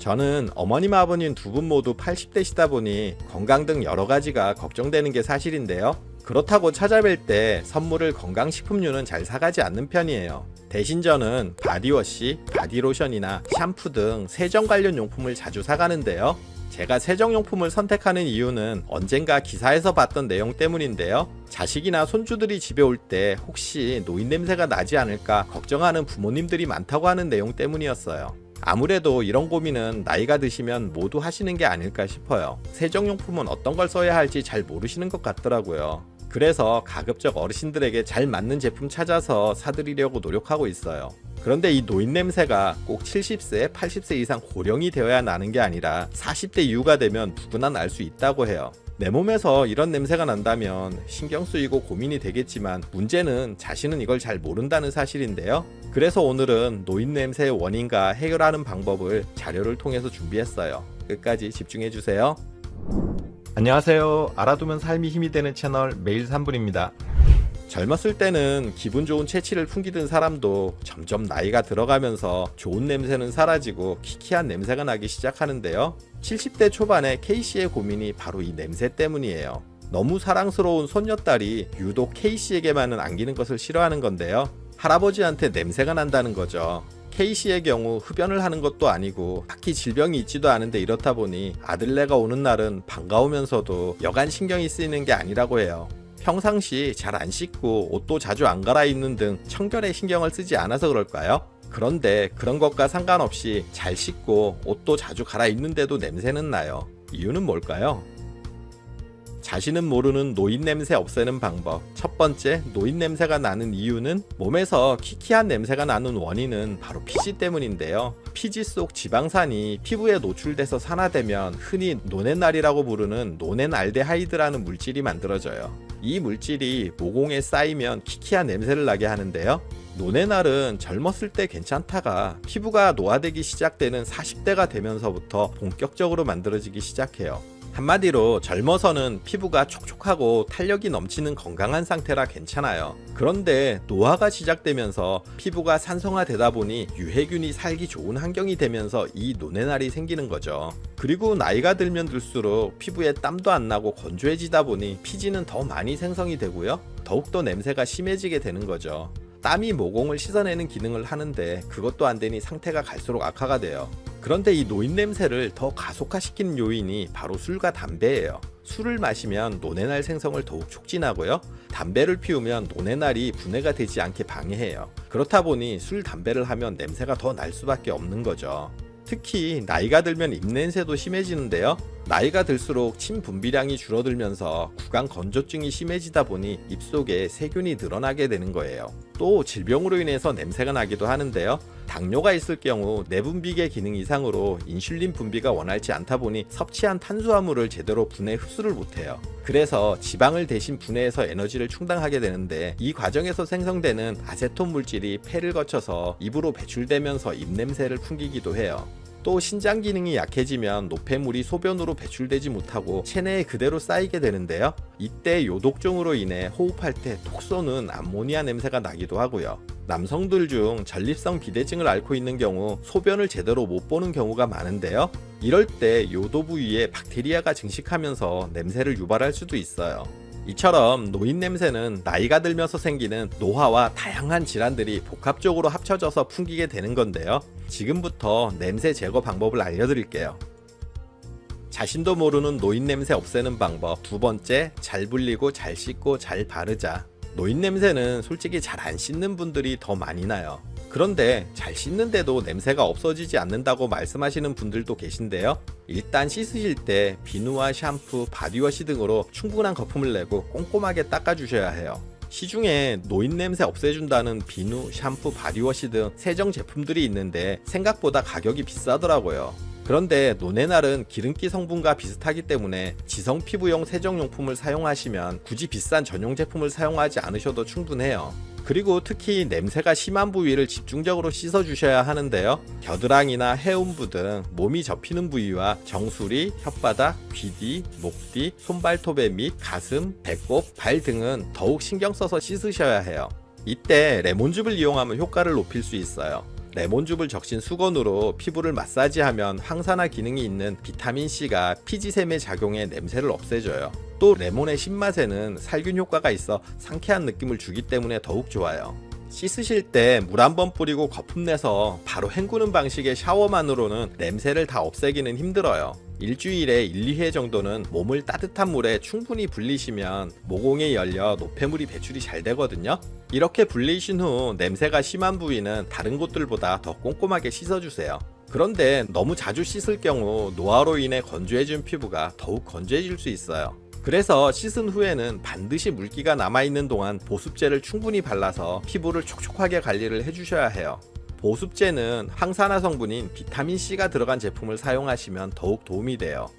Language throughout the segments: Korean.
저는 어머님 아버님 두 분 모두 80대시다 보니 건강 등 여러 가지가 걱정되는 게 사실인데요. 그렇다고 찾아뵐 때 선물을 건강식품류는 잘 사가지 않는 편이에요. 대신 저는 바디워시, 바디로션이나 샴푸 등 세정 관련 용품을 자주 사가는데요. 제가 세정용품을 선택하는 이유는 언젠가 기사에서 봤던 내용 때문인데요. 자식이나 손주들이 집에 올 때 혹시 노인 냄새가 나지 않을까 걱정하는 부모님들이 많다고 하는 내용 때문이었어요. 아무래도 이런 고민은 나이가 드시면 모두 하시는 게 아닐까 싶어요. 세정용품은 어떤 걸 써야 할지 잘 모르시는 것 같더라고요. 그래서 가급적 어르신들에게 잘 맞는 제품 찾아서 사드리려고 노력하고 있어요. 그런데 이 노인 냄새가 꼭 70세, 80세 이상 고령이 되어야 나는 게 아니라 40대 이후가 되면 누구나 날 수 있다고 해요. 내 몸에서 이런 냄새가 난다면 신경 쓰이고 고민이 되겠지만 문제는 자신은 이걸 잘 모른다는 사실인데요. 그래서 오늘은 노인 냄새의 원인과 해결하는 방법을 자료를 통해서 준비했어요. 끝까지 집중해주세요. 안녕하세요. 알아두면 삶이 힘이 되는 채널 매일 3분입니다. 젊었을 때는 기분 좋은 채취를 풍기던 사람도 점점 나이가 들어가면서 좋은 냄새는 사라지고 키키한 냄새가 나기 시작하는데요. 70대 초반에 K씨의 고민이 바로 이 냄새 때문이에요. 너무 사랑스러운 손녀딸이 유독 K씨에게만은 안기는 것을 싫어하는 건데요. 할아버지한테 냄새가 난다는 거죠. K씨의 경우 흡연을 하는 것도 아니고 딱히 질병이 있지도 않은데 이렇다 보니 아들네가 오는 날은 반가우면서도 여간 신경이 쓰이는 게 아니라고 해요. 평상시 잘 안 씻고 옷도 자주 안 갈아입는 등 청결에 신경을 쓰지 않아서 그럴까요? 그런데 그런 것과 상관없이 잘 씻고 옷도 자주 갈아입는데도 냄새는 나요. 이유는 뭘까요? 자신은 모르는 노인 냄새 없애는 방법. 첫 번째, 노인 냄새가 나는 이유는 몸에서 키키한 냄새가 나는 원인은 바로 피지 때문인데요. 피지 속 지방산이 피부에 노출돼서 산화되면 흔히 노넨알이라고 부르는 노넨알데하이드라는 물질이 만들어져요. 이 물질이 모공에 쌓이면 키키한 냄새를 나게 하는데요. 노넨알은 젊었을 때 괜찮다가 피부가 노화되기 시작되는 40대가 되면서부터 본격적으로 만들어지기 시작해요. 한마디로 젊어서는 피부가 촉촉하고 탄력이 넘치는 건강한 상태라 괜찮아요. 그런데 노화가 시작되면서 피부가 산성화되다 보니 유해균이 살기 좋은 환경이 되면서 이 노넨알이 생기는 거죠. 그리고 나이가 들면 들수록 피부에 땀도 안 나고 건조해지다 보니 피지는 더 많이 생성이 되고요. 더욱더 냄새가 심해지게 되는 거죠. 땀이 모공을 씻어내는 기능을 하는데 그것도 안 되니 상태가 갈수록 악화가 돼요. 그런데 이 노인 냄새를 더 가속화시키는 요인이 바로 술과 담배예요. 술을 마시면 노넨알 생성을 더욱 촉진하고요. 담배를 피우면 노넨알이 분해가 되지 않게 방해해요. 그렇다 보니 술, 담배를 하면 냄새가 더 날 수밖에 없는 거죠. 특히 나이가 들면 입냄새도 심해지는데요. 나이가 들수록 침 분비량이 줄어들면서 구강 건조증이 심해지다 보니 입속에 세균이 늘어나게 되는 거예요. 또 질병으로 인해서 냄새가 나기도 하는데요. 당뇨가 있을 경우 내분비계 기능 이상으로 인슐린 분비가 원활치 않다 보니 섭취한 탄수화물을 제대로 분해 흡수를 못해요. 그래서 지방을 대신 분해해서 에너지를 충당하게 되는데 이 과정에서 생성되는 아세톤 물질이 폐를 거쳐서 입으로 배출되면서 입냄새를 풍기기도 해요. 또 신장 기능이 약해지면 노폐물이 소변으로 배출되지 못하고 체내에 그대로 쌓이게 되는데요. 이때 요독종으로 인해 호흡할 때 톡 쏘는 암모니아 냄새가 나기도 하고요. 남성들 중 전립성 비대증을 앓고 있는 경우 소변을 제대로 못 보는 경우가 많은데요. 이럴 때 요도 부위에 박테리아가 증식하면서 냄새를 유발할 수도 있어요. 이처럼 노인 냄새는 나이가 들면서 생기는 노화와 다양한 질환들이 복합적으로 합쳐져서 풍기게 되는 건데요. 지금부터 냄새 제거 방법을 알려드릴게요. 자신도 모르는 노인 냄새 없애는 방법. 두 번째, 잘 불리고 잘 씻고 잘 바르자. 노인 냄새는 솔직히 잘 안 씻는 분들이 더 많이 나요. 그런데 잘 씻는데도 냄새가 없어지지 않는다고 말씀하시는 분들도 계신데요. 일단 씻으실 때 비누와 샴푸, 바디워시 등으로 충분한 거품을 내고 꼼꼼하게 닦아주셔야 해요. 시중에 노인 냄새 없애준다는 비누, 샴푸, 바디워시 등 세정 제품들이 있는데 생각보다 가격이 비싸더라고요. 그런데 노넨알은 기름기 성분과 비슷하기 때문에 지성 피부용 세정용품을 사용하시면 굳이 비싼 전용 제품을 사용하지 않으셔도 충분해요. 그리고 특히 냄새가 심한 부위를 집중적으로 씻어주셔야 하는데요. 겨드랑이나 해운부 등 몸이 접히는 부위와 정수리, 혓바닥, 귀뒤, 목뒤, 손발톱의 밑, 가슴, 배꼽, 발 등은 더욱 신경 써서 씻으셔야 해요. 이때 레몬즙을 이용하면 효과를 높일 수 있어요. 레몬즙을 적신 수건으로 피부를 마사지하면 항산화 기능이 있는 비타민C가 피지샘의 작용에 냄새를 없애줘요. 또 레몬의 신맛에는 살균 효과가 있어 상쾌한 느낌을 주기 때문에 더욱 좋아요. 씻으실 때 물 한번 뿌리고 거품 내서 바로 헹구는 방식의 샤워만으로는 냄새를 다 없애기는 힘들어요. 일주일에 1, 2회 정도는 몸을 따뜻한 물에 충분히 불리시면 모공이 열려 노폐물이 배출이 잘 되거든요. 이렇게 불리신 후 냄새가 심한 부위는 다른 곳들보다 더 꼼꼼하게 씻어주세요. 그런데 너무 자주 씻을 경우 노화로 인해 건조해진 피부가 더욱 건조해질 수 있어요. 그래서 씻은 후에는 반드시 물기가 남아있는 동안 보습제를 충분히 발라서 피부를 촉촉하게 관리를 해주셔야 해요. 보습제는 항산화 성분인 비타민C가 들어간 제품을 사용하시면 더욱 도움이 돼요.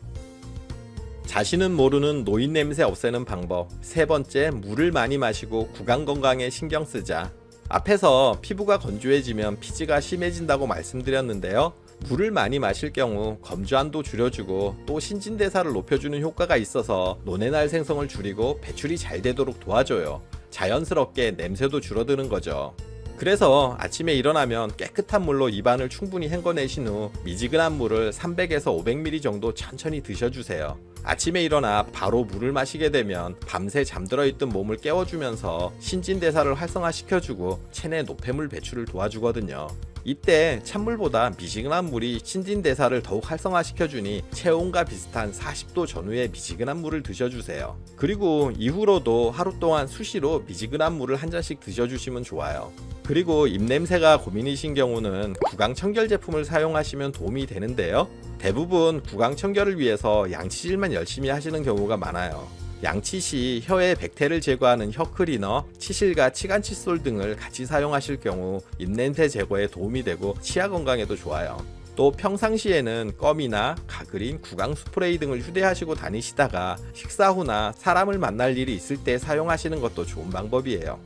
자신은 모르는 노인 냄새 없애는 방법. 세 번째, 물을 많이 마시고 구강 건강에 신경 쓰자. 앞에서 피부가 건조해지면 피지가 심해진다고 말씀드렸는데요. 물을 많이 마실 경우 검주한도 줄여주고 또 신진대사를 높여주는 효과가 있어서 노네날 생성을 줄이고 배출이 잘 되도록 도와줘요. 자연스럽게 냄새도 줄어드는 거죠. 그래서 아침에 일어나면 깨끗한 물로 입안을 충분히 헹궈내신 후 미지근한 물을 300에서 500ml 정도 천천히 드셔주세요. 아침에 일어나 바로 물을 마시게 되면 밤새 잠들어 있던 몸을 깨워주면서 신진대사를 활성화시켜주고 체내 노폐물 배출을 도와주거든요. 이때 찬물보다 미지근한 물이 신진대사를 더욱 활성화시켜주니 체온과 비슷한 40도 전후의 미지근한 물을 드셔주세요. 그리고 이후로도 하루 동안 수시로 미지근한 물을 한 잔씩 드셔주시면 좋아요. 그리고 입냄새가 고민이신 경우는 구강청결 제품을 사용하시면 도움이 되는데요. 대부분 구강청결을 위해서 양치질만 열심히 하시는 경우가 많아요. 양치 시 혀의 백태를 제거하는 혀클리너, 치실과 치간칫솔 등을 같이 사용하실 경우 입냄새 제거에 도움이 되고 치아 건강에도 좋아요. 또 평상시에는 껌이나 가그린, 구강 스프레이 등을 휴대하시고 다니시다가 식사 후나 사람을 만날 일이 있을 때 사용하시는 것도 좋은 방법이에요.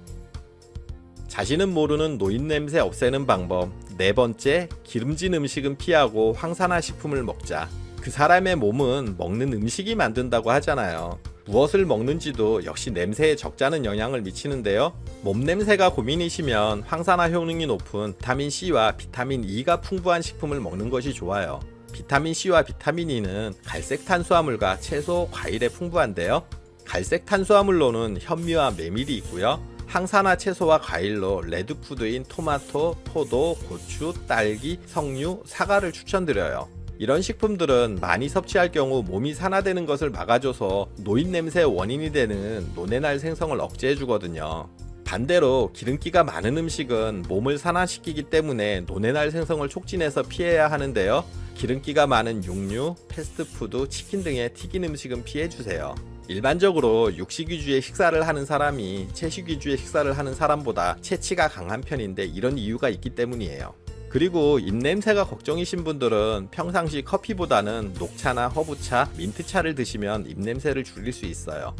자신은 모르는 노인 냄새 없애는 방법. 네 번째, 기름진 음식은 피하고 황산화 식품을 먹자. 그 사람의 몸은 먹는 음식이 만든다고 하잖아요. 무엇을 먹는지도 역시 냄새에 적잖은 영향을 미치는데요. 몸 냄새가 고민이시면 황산화 효능이 높은 비타민C와 비타민E가 풍부한 식품을 먹는 것이 좋아요. 비타민C와 비타민E는 갈색 탄수화물과 채소, 과일에 풍부한데요. 갈색 탄수화물로는 현미와 메밀이 있고요. 항산화 채소와 과일로 레드푸드인 토마토, 포도, 고추, 딸기, 석류, 사과를 추천드려요. 이런 식품들은 많이 섭취할 경우 몸이 산화되는 것을 막아줘서 노인 냄새의 원인이 되는 노네날 생성을 억제해주거든요. 반대로 기름기가 많은 음식은 몸을 산화시키기 때문에 노네날 생성을 촉진해서 피해야 하는데요. 기름기가 많은 육류, 패스트푸드, 치킨 등의 튀긴 음식은 피해주세요. 일반적으로 육식 위주의 식사를 하는 사람이 채식 위주의 식사를 하는 사람보다 체취가 강한 편인데 이런 이유가 있기 때문이에요. 그리고 입냄새가 걱정이신 분들은 평상시 커피보다는 녹차나 허브차, 민트차를 드시면 입냄새를 줄일 수 있어요.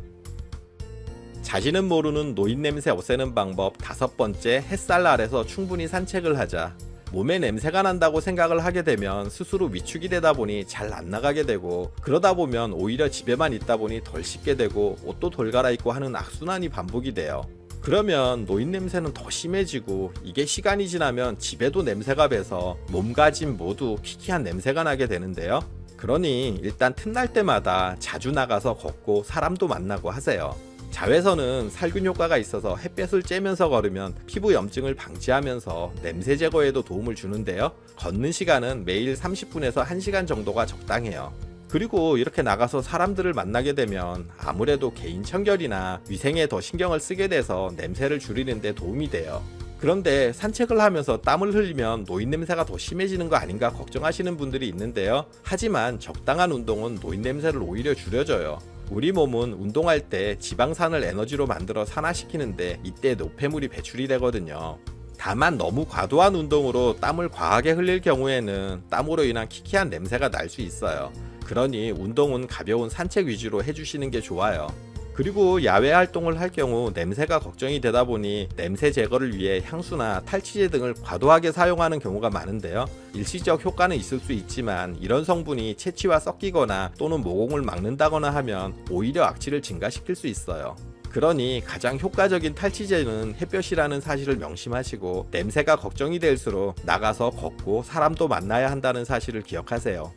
자신은 모르는 노인 냄새 없애는 방법. 다섯 번째, 햇살 아래서 충분히 산책을 하자. 몸에 냄새가 난다고 생각을 하게 되면 스스로 위축이 되다 보니 잘 안 나가게 되고, 그러다 보면 오히려 집에만 있다 보니 덜 씻게 되고 옷도 덜 갈아입고 하는 악순환이 반복이 돼요. 그러면 노인 냄새는 더 심해지고 이게 시간이 지나면 집에도 냄새가 배서 몸가짐 모두 퀴퀴한 냄새가 나게 되는데요. 그러니 일단 틈날 때마다 자주 나가서 걷고 사람도 만나고 하세요. 자외선은 살균 효과가 있어서 햇볕을 쬐면서 걸으면 피부 염증을 방지하면서 냄새 제거에도 도움을 주는데요. 걷는 시간은 매일 30분에서 1시간 정도가 적당해요. 그리고 이렇게 나가서 사람들을 만나게 되면 아무래도 개인 청결이나 위생에 더 신경을 쓰게 돼서 냄새를 줄이는 데 도움이 돼요. 그런데 산책을 하면서 땀을 흘리면 노인 냄새가 더 심해지는 거 아닌가 걱정하시는 분들이 있는데요. 하지만 적당한 운동은 노인 냄새를 오히려 줄여줘요. 우리 몸은 운동할 때 지방산을 에너지로 만들어 산화시키는데 이때 노폐물이 배출이 되거든요. 다만 너무 과도한 운동으로 땀을 과하게 흘릴 경우에는 땀으로 인한 키키한 냄새가 날 수 있어요. 그러니 운동은 가벼운 산책 위주로 해주시는 게 좋아요. 그리고 야외 활동을 할 경우 냄새가 걱정이 되다 보니 냄새 제거를 위해 향수나 탈취제 등을 과도하게 사용하는 경우가 많은데요. 일시적 효과는 있을 수 있지만 이런 성분이 채취와 섞이거나 또는 모공을 막는다거나 하면 오히려 악취를 증가시킬 수 있어요. 그러니 가장 효과적인 탈취제는 햇볕이라는 사실을 명심하시고, 냄새가 걱정이 될수록 나가서 걷고 사람도 만나야 한다는 사실을 기억하세요.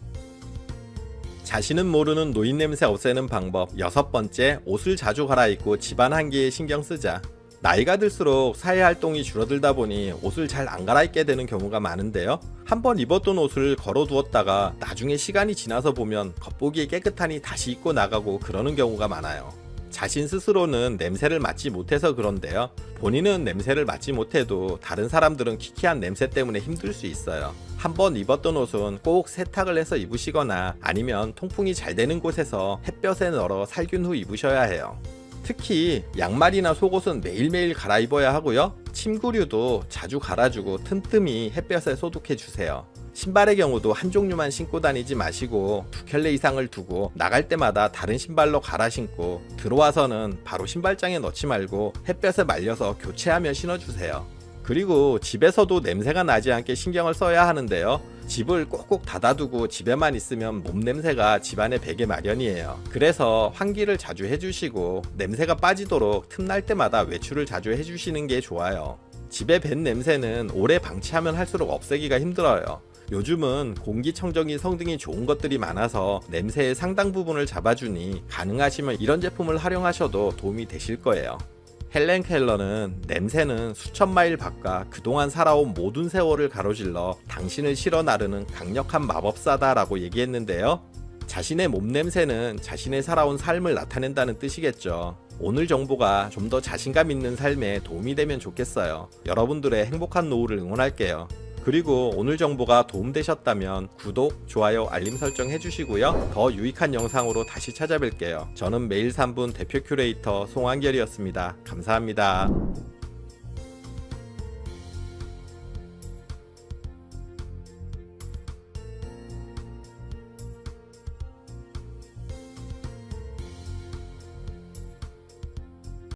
자신은 모르는 노인 냄새 없애는 방법 6번째, 옷을 자주 갈아입고 집안 환기에 신경 쓰자. 나이가 들수록 사회활동이 줄어들다 보니 옷을 잘 안 갈아입게 되는 경우가 많은데요. 한번 입었던 옷을 걸어두었다가 나중에 시간이 지나서 보면 겉보기에 깨끗하니 다시 입고 나가고 그러는 경우가 많아요. 자신 스스로는 냄새를 맡지 못해서 그런데요. 본인은 냄새를 맡지 못해도 다른 사람들은 키키한 냄새 때문에 힘들 수 있어요. 한번 입었던 옷은 꼭 세탁을 해서 입으시거나 아니면 통풍이 잘 되는 곳에서 햇볕에 널어 살균 후 입으셔야 해요. 특히 양말이나 속옷은 매일매일 갈아입어야 하고요. 침구류도 자주 갈아주고 틈틈이 햇볕에 소독해 주세요. 신발의 경우도 한 종류만 신고 다니지 마시고 2켤레 이상을 두고 나갈 때마다 다른 신발로 갈아 신고, 들어와서는 바로 신발장에 넣지 말고 햇볕에 말려서 교체하며 신어주세요. 그리고 집에서도 냄새가 나지 않게 신경을 써야 하는데요. 집을 꼭꼭 닫아두고 집에만 있으면 몸 냄새가 집안에 배게 마련이에요. 그래서 환기를 자주 해주시고 냄새가 빠지도록 틈날 때마다 외출을 자주 해주시는 게 좋아요. 집에 밴 냄새는 오래 방치하면 할수록 없애기가 힘들어요. 요즘은 공기청정기 성능이 좋은 것들이 많아서 냄새의 상당 부분을 잡아주니 가능하시면 이런 제품을 활용하셔도 도움이 되실 거예요. 헬렌 켈러는 냄새는 수천 마일 밖과 그동안 살아온 모든 세월을 가로질러 당신을 실어 나르는 강력한 마법사다라고 얘기했는데요. 자신의 몸 냄새는 자신의 살아온 삶을 나타낸다는 뜻이겠죠. 오늘 정보가 좀 더 자신감 있는 삶에 도움이 되면 좋겠어요. 여러분들의 행복한 노후를 응원할게요. 그리고 오늘 정보가 도움되셨다면 구독, 좋아요, 알림 설정 해주시고요. 더 유익한 영상으로 다시 찾아뵐게요. 저는 매일 3분 대표 큐레이터 송한결이었습니다. 감사합니다.